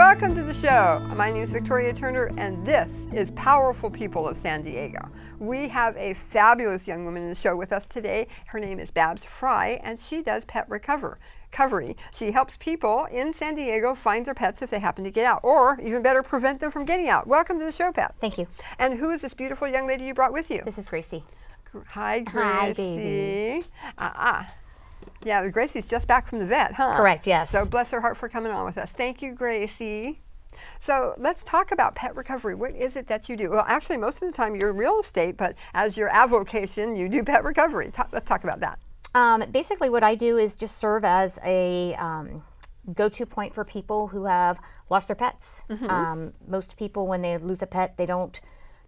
Welcome to the show. My name is Victoria Turner, and this is Powerful People of San Diego. We have a fabulous young woman in the show with us today. Her name is Babs Fry, and she does pet recovery. She helps people in San Diego find their pets if they happen to get out, or even better, prevent them from getting out. Welcome to the show, Pat. Thank you. And who is this beautiful young lady you brought with you? This is Gracie. Hi, Gracie. Hi, baby. Yeah, Gracie's just back from the vet, huh? Correct, yes. So bless her heart for coming on with us. Thank you, Gracie. So let's talk about pet recovery. What is it that you do? Well, actually, most of the time you're in real estate, but as your avocation, you do pet recovery. Let's talk about that. Basically, what I do is just serve as a go-to point for people who have lost their pets. Most people, when they lose a pet, they don't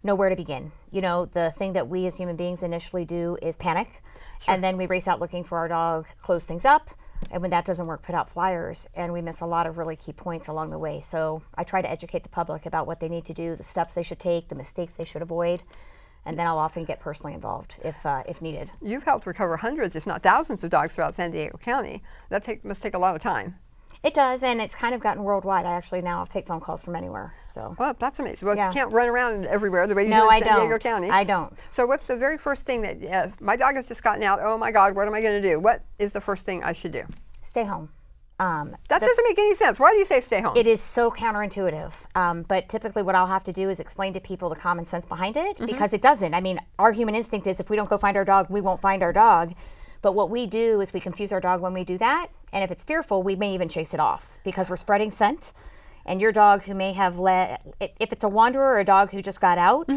know where to begin. You know, the thing that we as human beings initially do is panic. Sure. And then we race out looking for our dog, close things up, and when that doesn't work, put out flyers, and we miss a lot of really key points along the way. So I try to educate the public about what they need to do, the steps they should take, the mistakes they should avoid, and then I'll often get personally involved if needed. You've helped recover hundreds, if not thousands, of dogs throughout San Diego County. That must take a lot of time. It does, and it's kind of gotten worldwide. I actually now take phone calls from anywhere. So. Well, that's amazing. Well, Yeah. you can't run around everywhere the way you do No, in I San Diego don't. County. I don't. So what's the very first thing that, my dog has just gotten out, oh my God, what am I going to do? What is the first thing I should do? Stay home. That doesn't make any sense. Why do you say stay home? It is so counterintuitive, but typically what I'll have to do is explain to people the common sense behind it, because it doesn't. I mean, our human instinct is if we don't go find our dog, we won't find our dog. But what we do is we confuse our dog when we do that, and if it's fearful, we may even chase it off because we're spreading scent. And your dog who may have if it's a wanderer or a dog who just got out,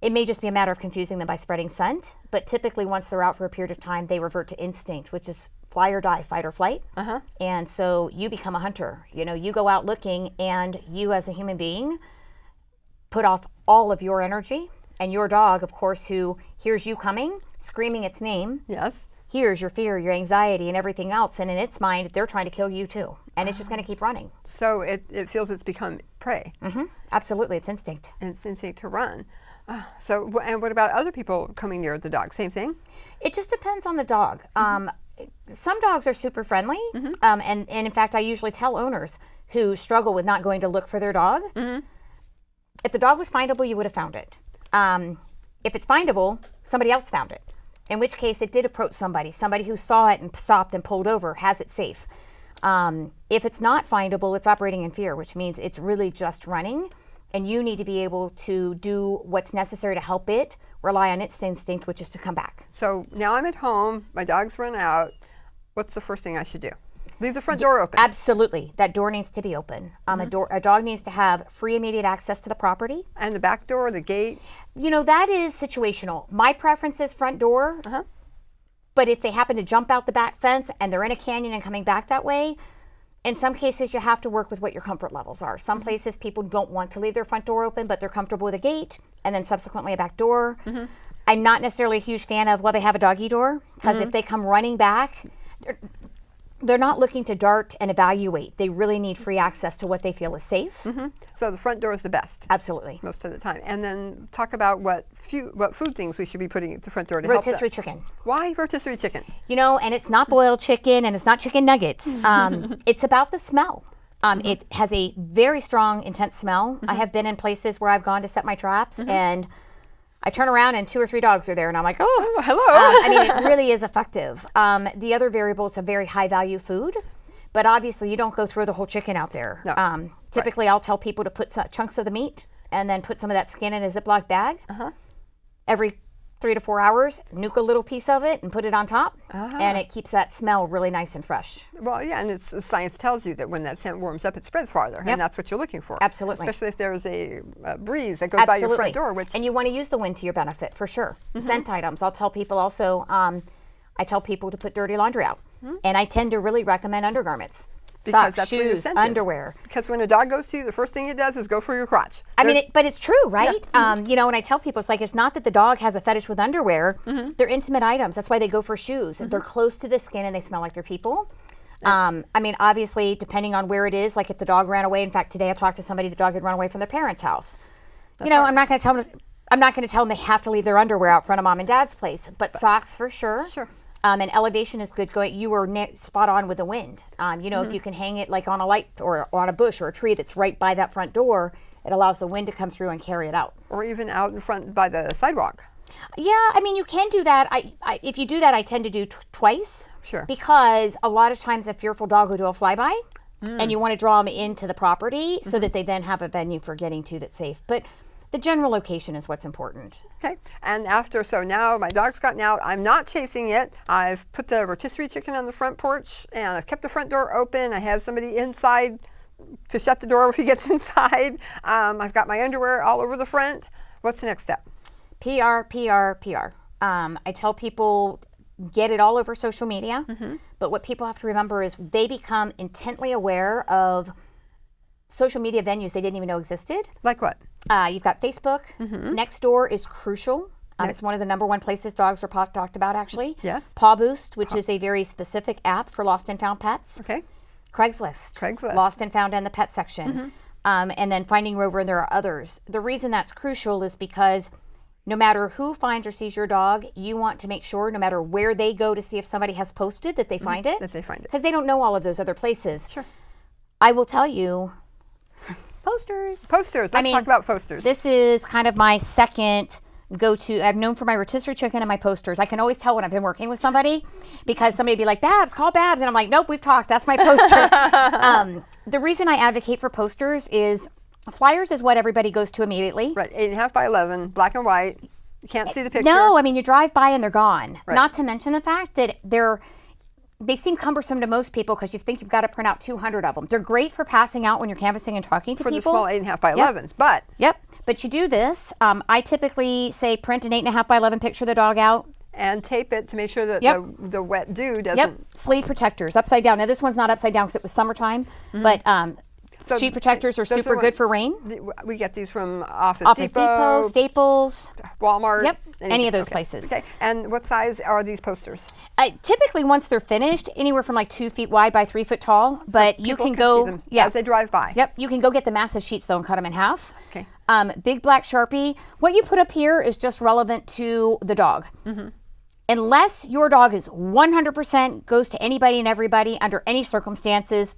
it may just be a matter of confusing them by spreading scent. But typically once they're out for a period of time, they revert to instinct, which is fly or die, fight or flight. And so you become a hunter. You know, you go out looking, and you as a human being put off all of your energy, and your dog, of course, who hears you coming, screaming its name. Yes. Here's your fear, your anxiety, and everything else. And in its mind, they're trying to kill you too. And it's just going to keep running. So it feels it's become prey. Absolutely. It's instinct. And it's instinct to run. And what about other people coming near the dog? Same thing? It just depends on the dog. Some dogs are super friendly. And in fact, I usually tell owners who struggle with not going to look for their dog, if the dog was findable, you would have found it. If it's findable, somebody else found it. In which case it did approach somebody who saw it and stopped and pulled over, has it safe. If it's not findable, it's operating in fear, which means it's really just running, and you need to be able to do what's necessary to help it rely on its instinct, which is to come back. So now I'm at home, my dog's run out. What's the first thing I should do? Leave the front door open. Absolutely. That door needs to be open. A dog needs to have free immediate access to the property. And the back door, the gate? You know, that is situational. My preference is front door. But if they happen to jump out the back fence and they're in a canyon and coming back that way, in some cases you have to work with what your comfort levels are. Some places people don't want to leave their front door open, but they're comfortable with a gate and then subsequently a back door. I'm not necessarily a huge fan of, well, they have a doggy door, because if they come running back, they're not looking to dart and evaluate. They really need free access to what they feel is safe. So the front door is the best. Absolutely. Most of the time. And then talk about what food things we should be putting at the front door to help that. Rotisserie chicken. Why rotisserie chicken? You know, and it's not boiled chicken and it's not chicken nuggets. It's about the smell. It has a very strong, intense smell. I have been in places where I've gone to set my traps and I turn around and 2 or 3 dogs are there, and I'm like, oh, hello. I mean, it really is effective. The other variable, it's a very high value food, but obviously you don't go throw the whole chicken out there. No. Typically, I'll tell people to put chunks of the meat and then put some of that skin in a Ziploc bag. Every 3 to 4 hours, nuke a little piece of it and put it on top, and it keeps that smell really nice and fresh. Well, yeah, and science tells you that when that scent warms up, it spreads farther, and that's what you're looking for. Absolutely. Especially if there's a breeze that goes by your front door. And you want to use the wind to your benefit, for sure. Scent items. I'll tell people also, I tell people to put dirty laundry out, and I tend to really recommend undergarments. Because Socks, that's where your shoes, scent underwear. Because when a dog goes to you, the first thing it does is go for your crotch. I mean, but it's true, right? You know, when I tell people, it's not that the dog has a fetish with underwear. They're intimate items. That's why they go for shoes. They're close to the skin and they smell like they're people. I mean, obviously, depending on where it is, like if the dog ran away. In fact, today I talked to somebody, the dog had run away from their parents' house. You know, I'm not going to tell them they have to leave their underwear out front of mom and dad's place, but socks for sure. And elevation is good. You were spot on with the wind. If you can hang it like on a light or on a bush or a tree that's right by that front door, it allows the wind to come through and carry it out. Or even out in front by the sidewalk. Yeah, I mean, you can do that. If you do that, I tend to do twice. Sure. Because a lot of times a fearful dog will do a flyby, and you want to draw them into the property so that they then have a venue for getting to that's safe. But the general location is what's important. Okay, and so now my dog's gotten out. I'm not chasing it. I've put the rotisserie chicken on the front porch, and I've kept the front door open. I have somebody inside to shut the door if he gets inside. I've got my underwear all over the front. What's the next step? PR, PR, PR. I tell people, get it all over social media, but what people have to remember is they become intently aware of social media venues they didn't even know existed. Like what? You've got Facebook. Nextdoor is crucial. It's one of the #1 places dogs are talked about, actually. Yes. Paw Boost, which is a very specific app for lost and found pets. Okay. Craigslist. Lost and found in the pet section. And then Finding Rover, and there are others. The reason that's crucial is because no matter who finds or sees your dog, you want to make sure, no matter where they go to see if somebody has posted, that they find it. That they find it. Because they don't know all of those other places. Sure. I will tell you, posters. Posters. Let's talk about posters. This is kind of my second go-to. I'm known for my rotisserie chicken and my posters. I can always tell when I've been working with somebody because somebody would be like, Babs, call Babs. And I'm like, nope, we've talked. That's my poster. The reason I advocate for posters is flyers is what everybody goes to immediately. Right, 8.5 by 11, black and white. You can't see the picture. No, I mean, you drive by and they're gone. Right. Not to mention the fact that they seem cumbersome to most people because you think you've got to print out 200 of them. They're great for passing out when you're canvassing and talking to for people. For the small 8.5 by 11s, but. Yep, but you do this. I typically say print an 8.5 by 11 picture of the dog out. And tape it to make sure that the wet dew doesn't. Yep, sleeve protectors, upside down. Now this one's not upside down because it was summertime, but sheet protectors are super good for rain. We get these from Office Depot, Staples, Walmart. Yep, any of those places. Okay, and what size are these posters? Typically, once they're finished, anywhere from like 2 feet wide by 3 foot tall. But you can go, see them as they drive by. Yep, you can go get the massive sheets though and cut them in half. Okay. Big black Sharpie. What you put up here is just relevant to the dog. Unless your dog is 100% goes to anybody and everybody under any circumstances,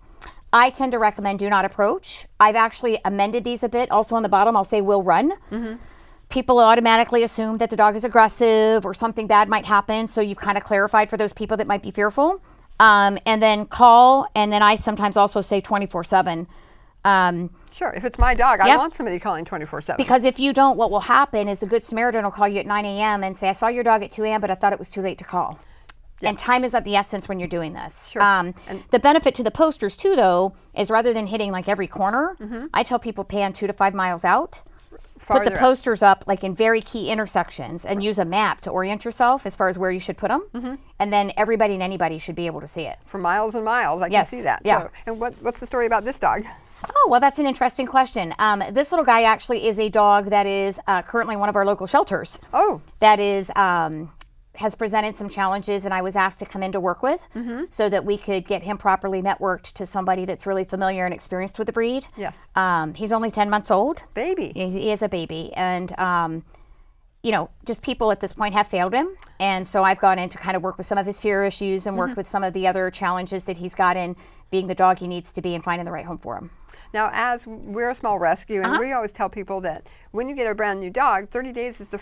I tend to recommend do not approach. I've actually amended these a bit. Also on the bottom, I'll say will run. People automatically assume that the dog is aggressive or something bad might happen. So you've kind of clarified for those people that might be fearful. And then call. And then I sometimes also say 24/7. Sure, if it's my dog, I want somebody calling 24/7. Because if you don't, what will happen is the Good Samaritan will call you at 9 a.m. and say, I saw your dog at 2 a.m., but I thought it was too late to call. And time is of the essence when you're doing this. Sure. The benefit to the posters too, though, is rather than hitting like every corner, I tell people pan 2 to 5 miles out. Put the posters up like in very key intersections and use a map to orient yourself as far as where you should put them. And then everybody and anybody should be able to see it. For miles and miles, I can see that. Yeah. So, and what's the story about this dog? Oh, well, that's an interesting question. This little guy actually is a dog that is currently one of our local shelters. Oh. That is has presented some challenges, and I was asked to come in to work with so that we could get him properly networked to somebody that's really familiar and experienced with the breed. Yes. He's only 10 months old. Baby. He is a baby. And, just people at this point have failed him. And so I've gone in to kind of work with some of his fear issues and work with some of the other challenges that he's got in being the dog he needs to be and finding the right home for him. Now, as we're a small rescue, and we always tell people that when you get a brand new dog, 30 days is the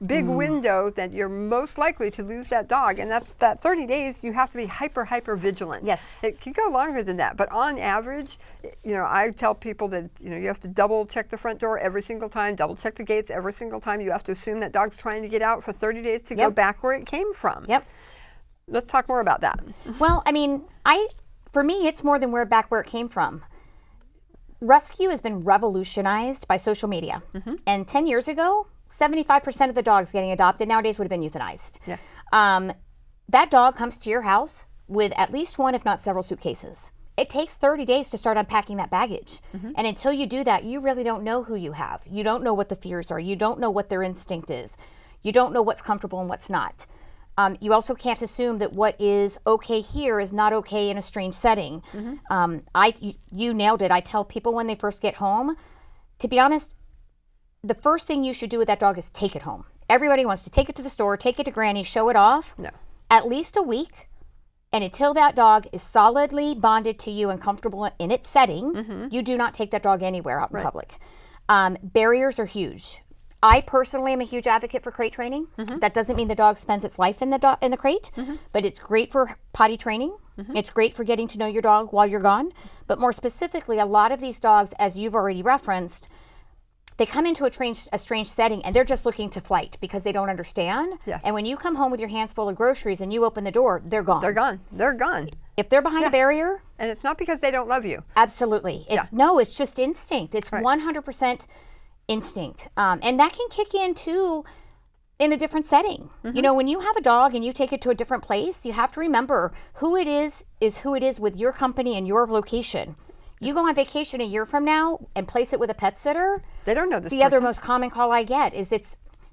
big window that you're most likely to lose that dog. And that's that 30 days, you have to be hyper vigilant. Yes. It can go longer than that. But on average, I tell people that, you have to double check the front door every single time, double check the gates every single time. You have to assume that dog's trying to get out for 30 days to go back where it came from. Yep. Let's talk more about that. Well, I mean, for me, it's more than back where it came from. Rescue has been revolutionized by social media. And 10 years ago, 75% of the dogs getting adopted nowadays would have been euthanized. Yeah. That dog comes to your house with at least one, if not several suitcases. It takes 30 days to start unpacking that baggage. And until you do that, you really don't know who you have. You don't know what the fears are. You don't know what their instinct is. You don't know what's comfortable and what's not. You also can't assume that what is okay here is not okay in a strange setting. You nailed it. I tell people when they first get home, to be honest, the first thing you should do with that dog is take it home. Everybody wants to take it to the store, take it to Granny, show it off. No. at least a week. And until that dog is solidly bonded to you and comfortable in its setting, you do not take that dog anywhere out in public. Barriers are huge. I personally am a huge advocate for crate training. That doesn't mean the dog spends its life in the crate, but it's great for potty training. It's great for getting to know your dog while you're gone. But more specifically, a lot of these dogs, as you've already referenced, they come into a strange setting and they're just looking to flight because they don't understand. Yes. And when you come home with your hands full of groceries and you open the door, they're gone. They're gone. They're gone. If they're behind a barrier. And it's not because they don't love you. Absolutely. It's just instinct. It's 100% instinct. And that can kick in too in a different setting. You know, when you have a dog and you take it to a different place, you have to remember who it is who it is with your company and your location. You go on vacation a year from now and place it with a pet sitter. They don't know this The other most common call I get is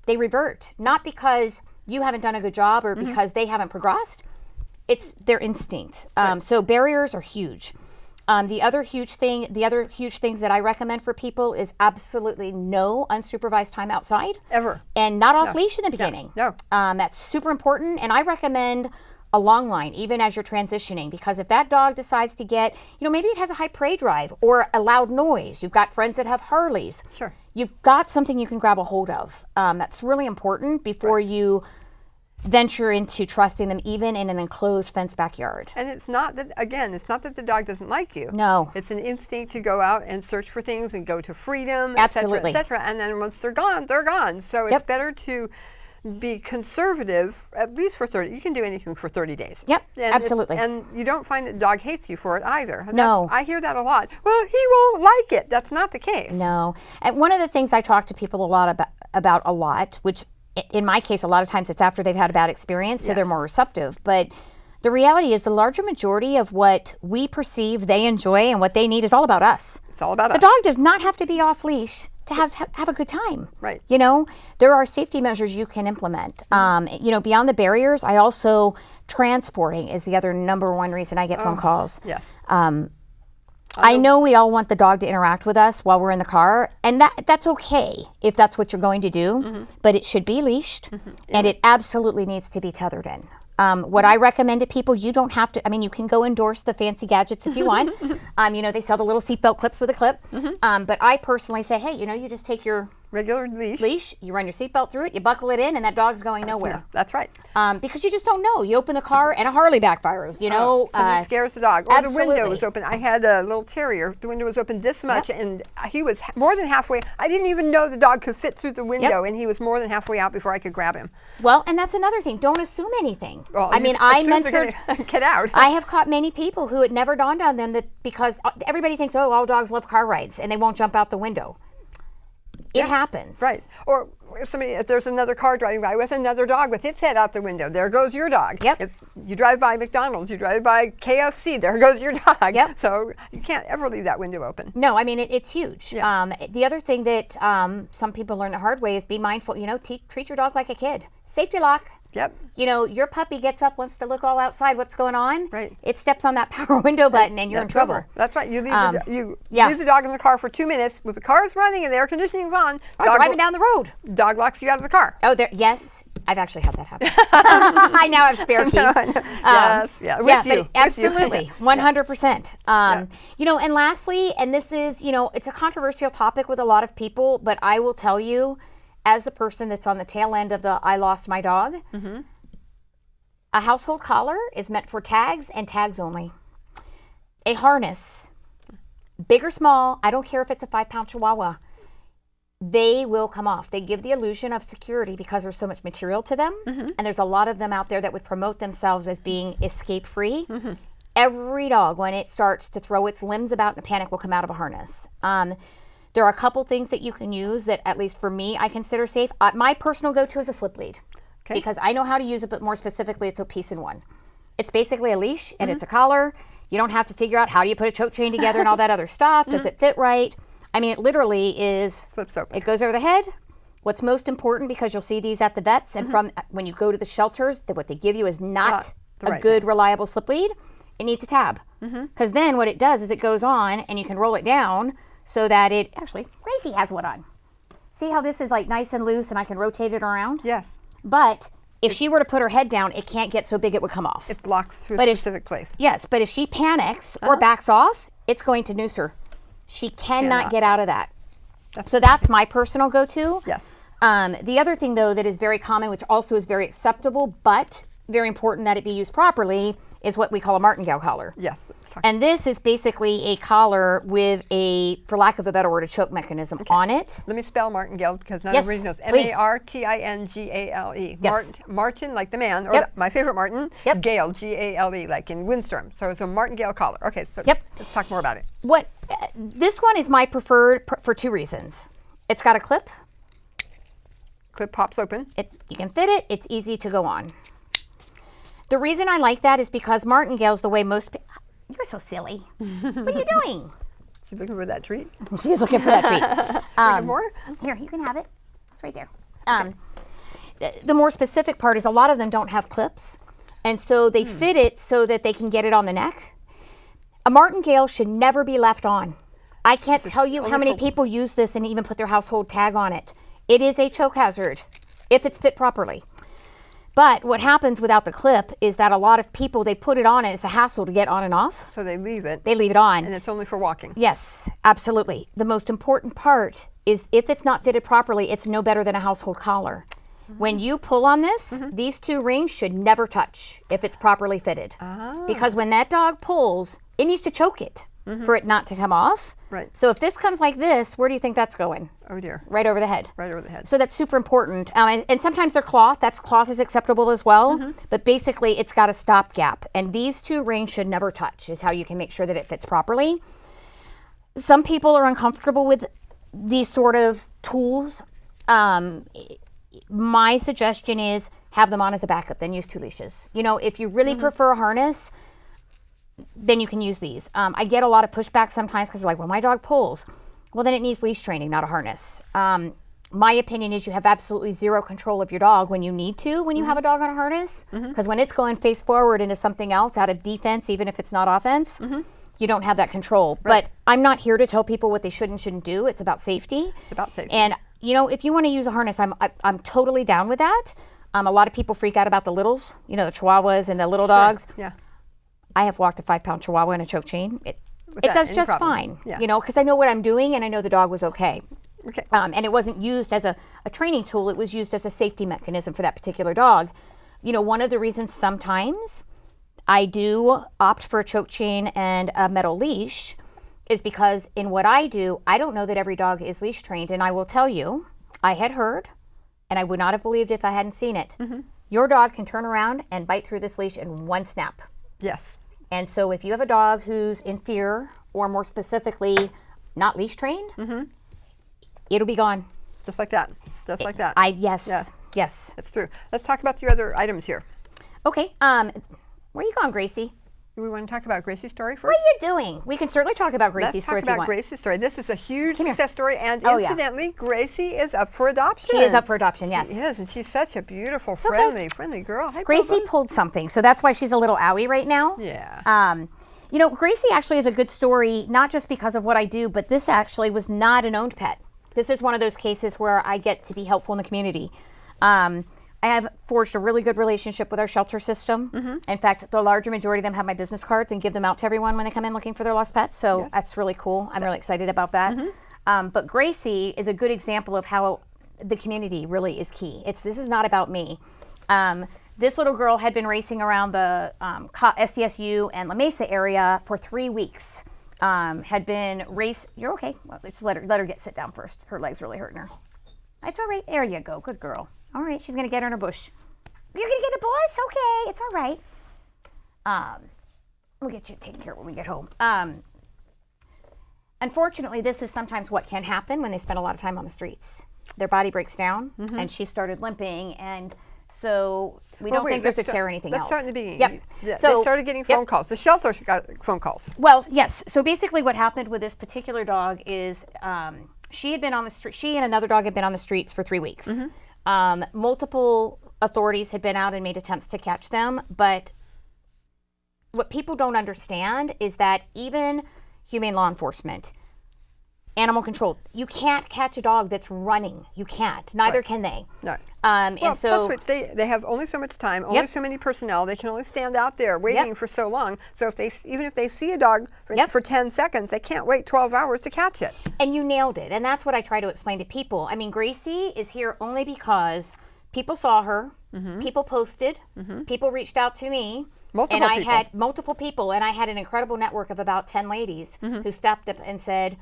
they revert. Not because you haven't done a good job or because they haven't progressed. It's their instincts. So barriers are huge. The other huge things that I recommend for people is absolutely no unsupervised time outside. Ever. And not off leash in the beginning. No. That's super important. And I recommend a long line, even as you're transitioning, because if that dog decides to get, maybe it has a high prey drive or a loud noise. You've got friends that have Harleys. Sure. You've got something you can grab a hold of. That's really important before you venture into trusting them, even in an enclosed fenced backyard. And it's not that the dog doesn't like you. No. It's an instinct to go out and search for things and go to freedom, Absolutely. et cetera. And then once they're gone, they're gone. So it's better to be conservative, at least for 30. You can do anything for 30 days. Yep, and absolutely. And you don't find that the dog hates you for it either. No. I hear that a lot. Well, he won't like it. That's not the case. No. And one of the things I talk to people a lot about a lot, which in my case, a lot of times it's after they've had a bad experience, so they're more receptive. But the reality is the larger majority of what we perceive they enjoy and what they need is all about us. It's all about us. The dog does not have to be off leash to have a good time. Right. There are safety measures you can implement. Beyond the barriers, I also, transporting is the other number one reason I get phone calls. Yes. I know we all want the dog to interact with us while we're in the car, and that's okay if that's what you're going to do, but it should be leashed, and it absolutely needs to be tethered in. What I recommend to people, you don't have to, you can go endorse the fancy gadgets if you want. They sell the little seatbelt clips with a clip. But I personally say, hey, you just take your regular leash, you run your seatbelt through it, you buckle it in, and that dog's going nowhere. That's right. Because you just don't know. You open the car and a Harley backfires, Somebody scares the dog. Or absolutely. the window was open. I had a little terrier. The window was open this much, and he was more than halfway. I didn't even know the dog could fit through the window, and he was more than halfway out before I could grab him. Well, and that's another thing. Don't assume anything. Well, I mentored. Get out. I have caught many people who it never dawned on them that because everybody thinks, all dogs love car rides, and they won't jump out the window. It happens. Right. Or if there's another car driving by with another dog with its head out the window, there goes your dog. Yep. If you drive by McDonald's, you drive by KFC, there goes your dog. Yep. So you can't ever leave that window open. No, it's huge. Yeah. The other thing that some people learn the hard way is be mindful, treat your dog like a kid. Safety lock. Yep. Your puppy gets up, wants to look all outside, what's going on. Right. It steps on that power window button and you're in trouble. That's right. You leave the dog in the car for 2 minutes with the car's running and the air conditioning's on. Driving down the road. Dog locks you out of the car. Oh, yes. I've actually had that happen. I now have spare keys. Yes. With you. Absolutely. 100%. And lastly, and this is, it's a controversial topic with a lot of people, but I will tell you, as the person that's on the tail end of the I lost my dog, a household collar is meant for tags and tags only. A harness, big or small, I don't care if it's a 5-pound Chihuahua, they will come off. They give the illusion of security because there's so much material to them, and there's a lot of them out there that would promote themselves as being escape-free. Every dog, when it starts to throw its limbs about in a panic, will come out of a harness. There are a couple things that you can use that, at least for me, I consider safe. My personal go-to is a slip lead because I know how to use it, but more specifically, it's a piece in one. It's basically a leash and it's a collar. You don't have to figure out how do you put a choke chain together and all that other stuff. Does it fit right? It literally is. Slips open. It goes over the head. What's most important, because you'll see these at the vets and from when you go to the shelters, that what they give you is not a good, reliable slip lead. It needs a tab. Because then what it does is it goes on and you can roll it down so that it, actually, Gracie has one on. See how this is like nice and loose and I can rotate it around? Yes. But If she were to put her head down, it can't get so big it would come off. It locks to a specific place. Yes, but if she panics or backs off, it's going to noose her. She cannot get out of that. So that's my personal go-to. Yes. The other thing, though, that is very common, which also is very acceptable, but very important that it be used properly, is what we call a martingale collar. Yes. And this is basically a collar with a, for lack of a better word, a choke mechanism on it. Let me spell martingale because not Yes, everybody knows. please. Martingale. Yes. Martin, like the man, or Yep. my favorite Martin. Yep. Gale, Gale, like in windstorm. So it's a martingale collar. Okay, so Yep. let's talk more about it. This one is my preferred for two reasons. It's got a clip. Clip pops open. You can fit it. It's easy to go on. The reason I like that is because martingale's the way most you're so silly. What are you doing? She's looking for that treat. She's looking for that treat. More? Here, you can have it. It's right there. The more specific part is a lot of them don't have clips, and so they fit it so that they can get it on the neck. A martingale should never be left on. I can't tell you how many people use this and even put their household tag on it. It is a choke hazard if it's fit properly. But what happens without the clip is that a lot of people, they put it on and it's a hassle to get on and off. So they leave it. They leave it on. And it's only for walking. Yes, absolutely. The most important part is if it's not fitted properly, it's no better than a household collar. When you pull on this, these two rings should never touch if it's properly fitted. Because when that dog pulls, it needs to choke it for it not to come off. Right. So if this comes like this, where do you think that's going? Oh dear. Right over the head. Right over the head. So that's super important. And sometimes they're cloth. Cloth is acceptable as well. But basically, it's got a stop gap. And these two rings should never touch is how you can make sure that it fits properly. Some people are uncomfortable with these sort of tools. My suggestion is have them on as a backup, then use two leashes. You know, if you really prefer a harness, then you can use these. I get a lot of pushback sometimes because they're like, well, my dog pulls. Well, then it needs leash training, not a harness. My opinion is you have absolutely zero control of your dog when you need to, when you have a dog on a harness. Because when it's going face forward into something else, out of defense, even if it's not offense, you don't have that control. Right. But I'm not here to tell people what they should and shouldn't do. It's about safety. It's about safety. And, you know, if you want to use a harness, I'm totally down with that. A lot of people freak out about the littles, you know, the Chihuahuas and the little dogs. Yeah. I have walked a 5-pound Chihuahua in a choke chain. It Without does any just problem. fine, Yeah. you know, because I know what I'm doing and I know the dog was okay. Okay. And it wasn't used as a training tool. It was used as a safety mechanism for that particular dog. You know, one of the reasons sometimes I do opt for a choke chain and a metal leash is because in what I do, I don't know that every dog is leash trained. And I will tell you, I had heard, and I would not have believed if I hadn't seen it. Your dog can turn around and bite through this leash in one snap. Yes. And so if you have a dog who's in fear, or more specifically, not leash trained, it'll be gone. Just like that. Just like that. Yes. That's true. Let's talk about the other items here. Okay, where are you going, Gracie? Do we want to talk about Gracie's story first? What are you doing? We can certainly talk about Gracie's Let's story talk if you about want. Gracie's story. This is a huge Come here. success story, and Oh, yeah. incidentally, Gracie is up for adoption. She is up for adoption, yes. She is, and she's such a beautiful, okay. friendly girl. Hi, Gracie Bubba. pulled something, so that's why she's a little owie right now. Yeah. You know, Gracie actually is a good story, not just because of what I do, but this actually was not an owned pet. This is one of those cases where I get to be helpful in the community. I have forged a really good relationship with our shelter system. In fact, the larger majority of them have my business cards and give them out to everyone when they come in looking for their lost pets. So Yes. that's really cool. I'm really excited about that. But Gracie is a good example of how the community really is key. This is not about me. This little girl had been racing around the SDSU and La Mesa area for 3 weeks. You're okay. Well, just let her sit down first. Her leg's really hurting her. It's all right. There you go. Good girl. All right, she's gonna get her in a bush. You're gonna get a bush? Okay, it's all right. We'll get you taken care of when we get home. Unfortunately, this is sometimes what can happen when they spend a lot of time on the streets. Their body breaks down, and she started limping, and so we don't think there's a tear or anything else. Let's start in the beginning. Yep. Yeah, So they started getting phone calls. The shelter got phone calls. Well, yes. So basically what happened with this particular dog is she had been on the street. She and another dog had been on the streets for 3 weeks. Multiple authorities had been out and made attempts to catch them. But what people don't understand is that even humane law enforcement, animal control. You can't catch a dog that's running. You can't. Neither can they. No. And so plus which they have only so much time, only so many personnel. They can only stand out there waiting for so long. So even if they see a dog for 10 seconds, they can't wait 12 hours to catch it. And you nailed it. And that's what I try to explain to people. I mean, Gracie is here only because people saw her, people posted, people reached out to me. Multiple people. Had multiple people, and I had an incredible network of about 10 ladies who stepped up and said,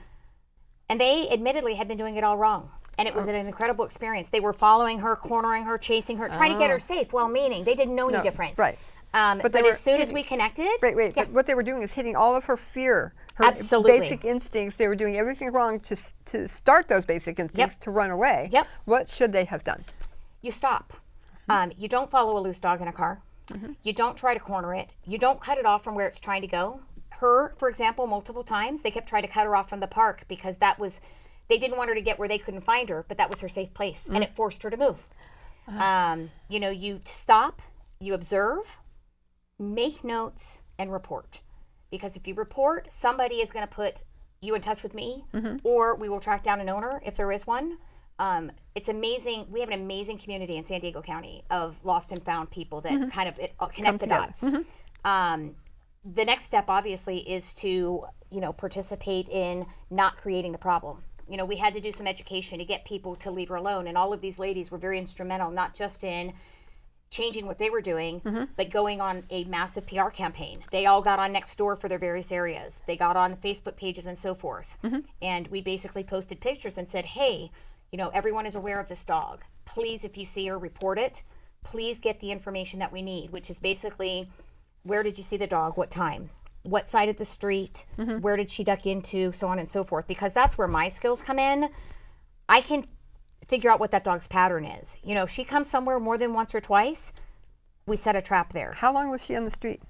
and they admittedly had been doing it all wrong. And it was an incredible experience. They were following her, cornering her, chasing her, trying to get her safe, well-meaning. They didn't know any different. Right. But as soon as we connected... Wait. But what they were doing is hitting all of her fear, her Absolutely. basic instincts. They were doing everything wrong to start those basic instincts to run away. Yep. What should they have done? You stop. You don't follow a loose dog in a car. You don't try to corner it. You don't cut it off from where it's trying to go. Her, for example, multiple times, they kept trying to cut her off from the park because they didn't want her to get where they couldn't find her, but that was her safe place, and it forced her to move. You stop, you observe, make notes, and report. Because if you report, somebody is going to put you in touch with me, or we will track down an owner if there is one. It's amazing. We have an amazing community in San Diego County of lost and found people that kind of connect the dots. The next step, obviously, is to, participate in not creating the problem. We had to do some education to get people to leave her alone. And all of these ladies were very instrumental, not just in changing what they were doing, but going on a massive PR campaign. They all got on Nextdoor for their various areas. They got on Facebook pages and so forth. And we basically posted pictures and said, hey, everyone is aware of this dog. Please, if you see her, report it. Please get the information that we need, which is basically, where did you see the dog? What time? What side of the street? Where did she duck into? So on and so forth. Because that's where my skills come in. I can figure out what that dog's pattern is. If she comes somewhere more than once or twice, we set a trap there. How long was she on the street?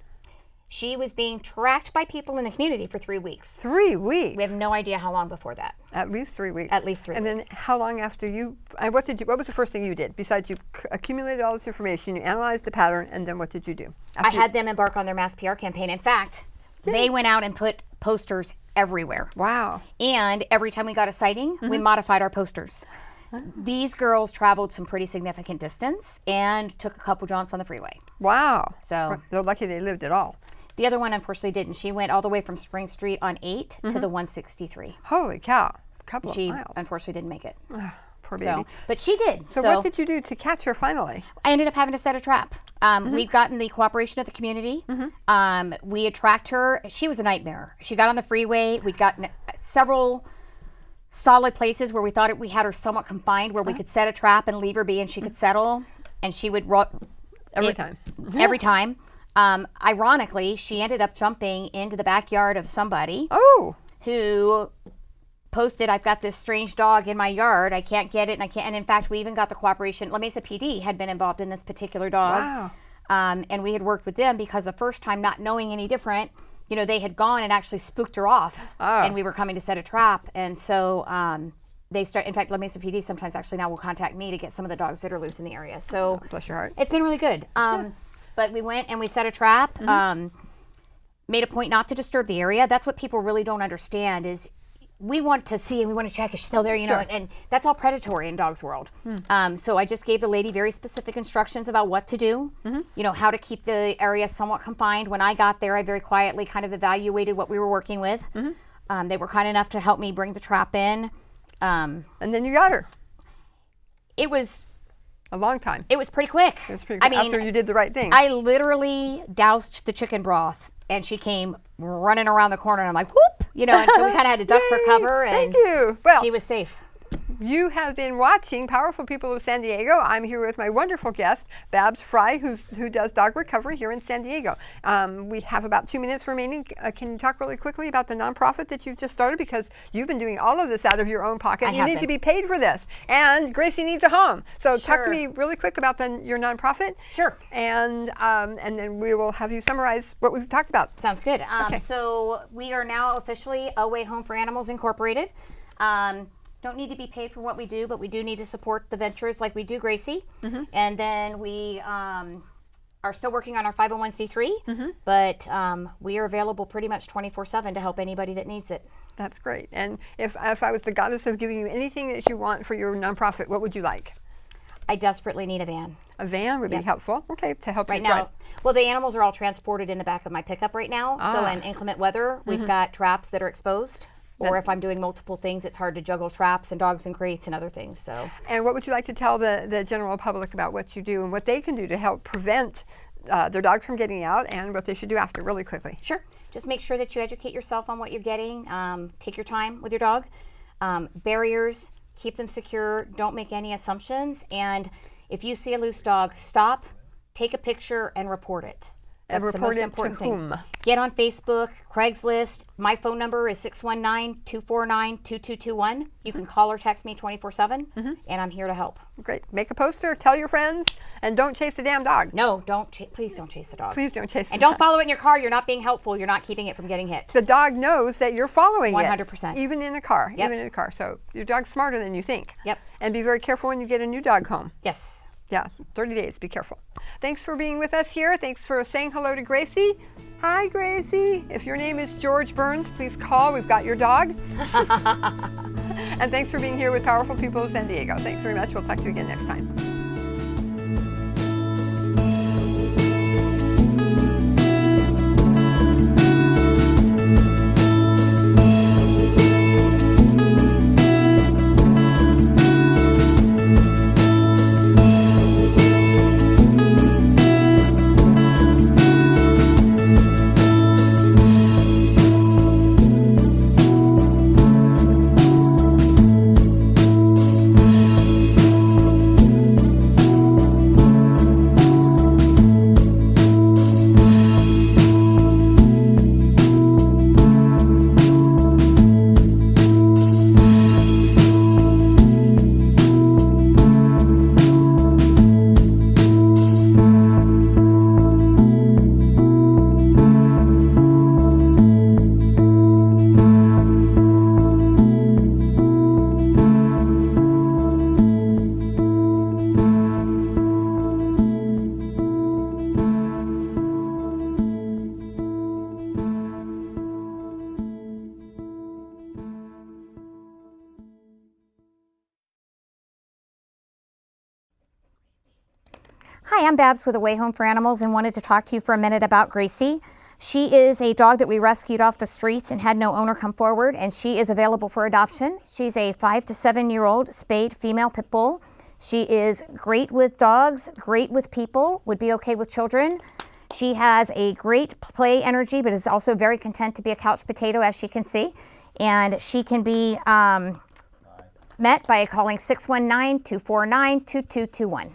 She was being tracked by people in the community for 3 weeks. 3 weeks? We have no idea how long before that. At least 3 weeks. At least 3 weeks. And then how long after what was the first thing you did? Besides you accumulated all this information, you analyzed the pattern, and then what did you do? I had them embark on their mass PR campaign. In fact, they went out and put posters everywhere. Wow. And every time we got a sighting, we modified our posters. These girls traveled some pretty significant distance and took a couple jaunts on the freeway. Wow. So they're lucky they lived at all. The other one unfortunately didn't. She went all the way from Spring Street on 8 to the 163. Holy cow. A couple of miles. She unfortunately didn't make it. Poor baby. But she did. So what did you do to catch her finally? I ended up having to set a trap. We've gotten the cooperation of the community. We had tracked her. She was a nightmare. She got on the freeway. We'd gotten several solid places where we thought we had her somewhat confined, where we could set a trap and leave her be and she could settle. And she would... Every time. Every time. Ironically, she ended up jumping into the backyard of somebody who posted, I've got this strange dog in my yard. I can't get it. And I can't. And in fact, we even got the cooperation. La Mesa PD had been involved in this particular dog. Wow. And we had worked with them because the first time, not knowing any different, they had gone and actually spooked her off. And we were coming to set a trap. And so in fact, La Mesa PD sometimes actually now will contact me to get some of the dogs that are loose in the area. So bless your heart. It's been really good. But we went and we set a trap, made a point not to disturb the area. That's what people really don't understand is we want to see and we want to check if she's still there, and that's all predatory in dogs world. So I just gave the lady very specific instructions about what to do, how to keep the area somewhat confined. When I got there, I very quietly kind of evaluated what we were working with. They were kind enough to help me bring the trap in. And then you got her. It was... a long time. It was pretty quick. It was pretty quick. After you did the right thing. I literally doused the chicken broth and she came running around the corner and I'm like, whoop, and so we kind of had to duck for cover and thank you. Well, she was safe. You have been watching Powerful People of San Diego. I'm here with my wonderful guest, Babs Fry, who does dog recovery here in San Diego. We have about 2 minutes remaining. Can you talk really quickly about the nonprofit that you've just started? Because you've been doing all of this out of your own pocket. You need to be paid for this. And Gracie needs a home. So talk to me really quick about your nonprofit. Sure. And then we will have you summarize what we've talked about. Sounds good. So we are now officially A Way Home for Animals Incorporated. Don't need to be paid for what we do, but we do need to support the ventures like we do Gracie. And then we are still working on our 501c3, but we are available pretty much 24/7 to help anybody that needs it. That's great. And if I was the goddess of giving you anything that you want for your nonprofit, what would you like? I desperately need a van. A van would be helpful. Okay, to help Right you drive. now, well, the animals are all transported in the back of my pickup right now. So in inclement weather, we've got traps that are exposed. Or if I'm doing multiple things, it's hard to juggle traps and dogs and crates and other things. So. And what would you like to tell the general public about what you do and what they can do to help prevent their dogs from getting out, and what they should do after, really quickly? Sure. Just make sure that you educate yourself on what you're getting. Take your time with your dog. Barriers, keep them secure. Don't make any assumptions. And if you see a loose dog, stop, take a picture, and report it. That's and the report most it important to thing. whom? Get on Facebook, Craigslist. My phone number is 619-249-2221. You can call or text me 24/7, and I'm here to help. Great. Make a poster, tell your friends, and don't chase the damn dog. No, please don't chase the dog. Please don't chase And the don't dog. follow it in your car. You're not being helpful. You're not keeping it from getting hit. The dog knows that you're following 100%. it. Even in a car. Yep. Even in a car. So your dog's smarter than you think. Yep. And be very careful when you get a new dog home. Yes. Yeah, 30 days. Be careful. Thanks for being with us here. Thanks for saying hello to Gracie. Hi, Gracie. If your name is George Burns, please call. We've got your dog. And thanks for being here with Powerful People of San Diego. Thanks very much. We'll talk to you again next time. Hi, I'm Babs with Away Home for Animals and wanted to talk to you for a minute about Gracie. She is a dog that we rescued off the streets and had no owner come forward, and she is available for adoption. She's a 5 to 7 year old spayed female pit bull. She is great with dogs, great with people, would be okay with children. She has a great play energy, but is also very content to be a couch potato, as she can see. And she can be met by calling 619-249-2221.